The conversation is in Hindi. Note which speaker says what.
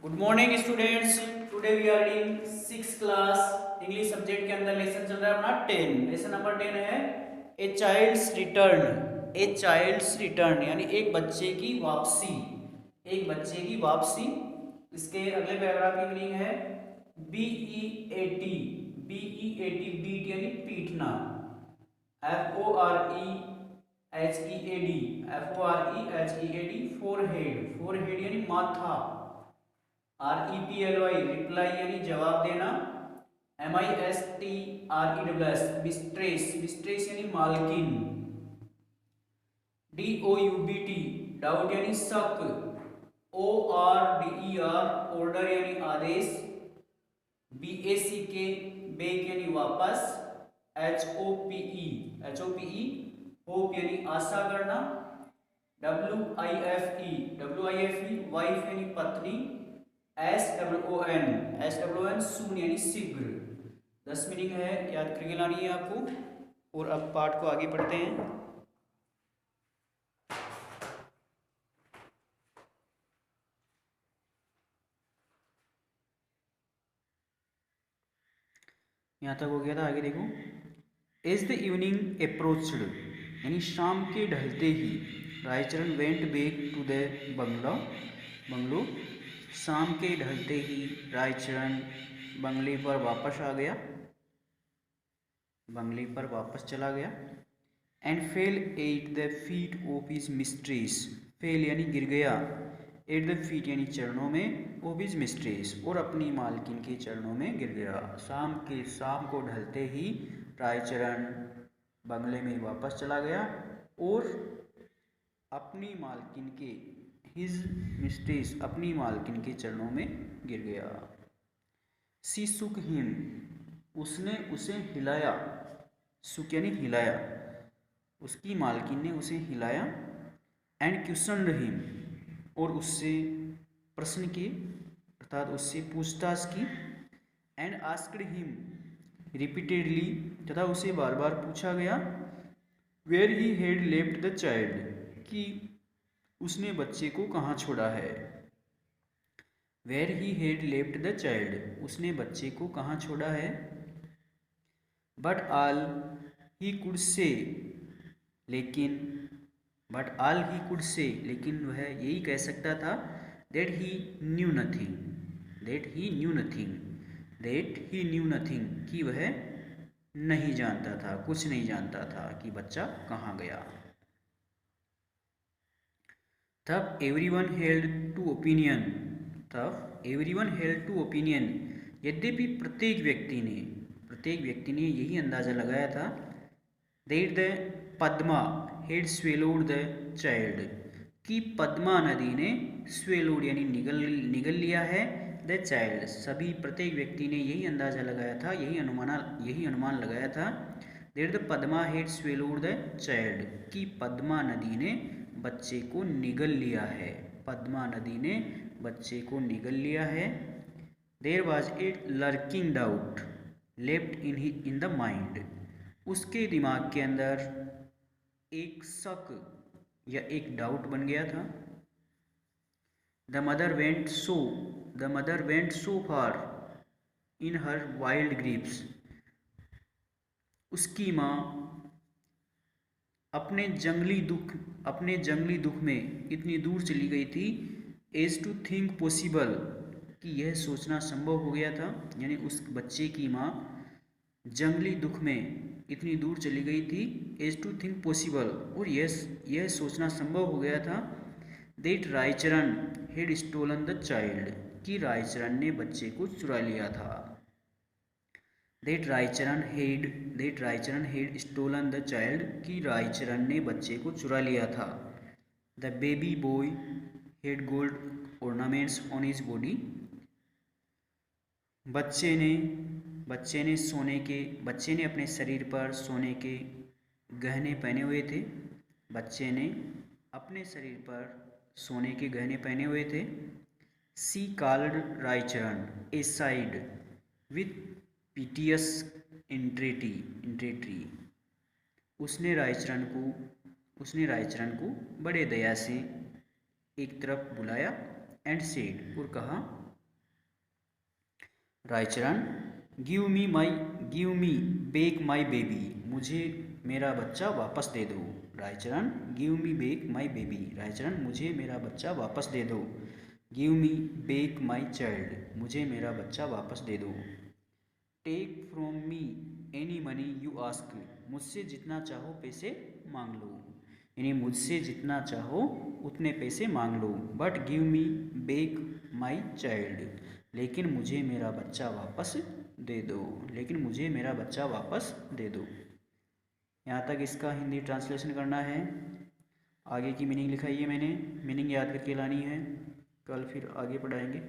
Speaker 1: Good morning students. Today we are reading 6th class English subject के अंदर लेसन चल रहा है अपना 10। लेसन नंबर 10 है a child's return. A child's return यानी एक बच्चे की वापसी, एक बच्चे की वापसी। इसके अगले पैराग्राफ की मीनिंग है BEAT। BEAT बीट यानी पीटना। FOREHEAD forehead. फोरहेड यानी माथा। REPLY रिप्लाई यानी जवाब देना। MISTREWS mistress. मिस्ट्रेस यानी मालकिन। DOUBT डाउट यानी शक। ORDER ऑर्डर यानी आदेश। BACK बेक यानी वापस। HOPE होप यानी आशा करना। WIFE वाइफ यानी पत्नी। SWON सून यानी शीघ्र। 10 मीनिंग है, याद करके लानी है आपको। और अब पाठ को आगे पढ़ते हैं। यहाँ तक हो गया था, आगे देखो। एज द इवनिंग अप्रोच्ड यानी शाम के ढलते ही Raicharan went back to the bungalow. शाम के ढलते ही रायचरण बंगले पर वापस आ गया, बंगले पर वापस चला गया। And fail at the feet of his mistress. Fail यानी गिर गया। एट द फीट यानी चरणों में, ऑफ हिज मिस्ट्रेस और अपनी मालकिन के चरणों में गिर गया। शाम को ढलते ही रायचरण बंगले में वापस चला गया और अपनी मालकिन के, हिज मिस्ट्रेस अपनी मालकिन के चरणों में गिर गया। सी सुक हिम उसने उसे हिलाया। सुक यानी हिलाया, उसकी मालकिन ने उसे हिलाया। एंड क्वेश्चनड हिम और उससे प्रश्न किए अर्थात उससे पूछताछ की। एंड आस्क्ड हिम रिपीटेडली तथा उसे बार बार पूछा गया। Where he had left the child कि उसने बच्चे को कहाँ छोड़ा है। Where he had left the child उसने बच्चे को कहाँ छोड़ा है। But all he could say लेकिन वह यही कह सकता था। दैट ही न्यू नथिंग कि वह नहीं जानता था, कुछ नहीं जानता था कि बच्चा कहाँ गया। तब एवरीवन हेल्ड टू ओपिनियन यद्यपि प्रत्येक व्यक्ति ने यही अंदाज़ा लगाया था। That the Padma head swallowed the child कि पद्मा नदी ने स्वेलोड यानी निगल लिया है द चाइल्ड। प्रत्येक व्यक्ति ने यही अंदाज़ा लगाया था, यही अनुमान लगाया था। That the Padma head swallowed the child कि पद्मा नदी ने बच्चे को निगल लिया है। पद्मा नदी ने बच्चे को निगल लिया है। There was a lurking doubt left in the mind उसके दिमाग के अंदर एक शक या एक डाउट बन गया था। The mother went so far in her wild grips उसकी माँ अपने जंगली दुख में इतनी दूर चली गई थी। एज टू थिंक पॉसिबल कि यह सोचना संभव हो गया था, यानी उस बच्चे की माँ जंगली दुख में इतनी दूर चली गई थी। एज टू थिंक पॉसिबल और यह सोचना संभव हो गया था। That Raicharan had stolen the child कि रायचरण ने बच्चे को चुरा लिया था। That Raicharan had stolen the child कि रायचरण ने बच्चे को चुरा लिया था। The baby boy had gold ornaments on his body बच्चे ने अपने शरीर पर सोने के गहने पहने हुए थे। बच्चे ने अपने शरीर पर सोने के गहने पहने हुए थे। She called Raicharan aside with piteous entreaty उसने रायचरण को बड़े दया से एक तरफ बुलाया। एंड सेड और कहा Raicharan, give me back my baby, मुझे मेरा बच्चा वापस दे दो। Raicharan, give me back my baby, Raicharan मुझे मेरा बच्चा वापस दे दो। Give me back my child, मुझे मेरा बच्चा वापस दे दो। Take from me any money you ask, मुझसे जितना चाहो पैसे मांग लो, यानी मुझसे जितना चाहो उतने पैसे मांग लो। But give me back my child, लेकिन मुझे मेरा बच्चा वापस दे दो, लेकिन मुझे मेरा बच्चा वापस दे दो। यहाँ तक इसका हिंदी ट्रांसलेशन करना है। आगे की मीनिंग लिखाई है मैंने, मीनिंग याद करके लानी है, कल फिर आगे पढ़ाएंगे।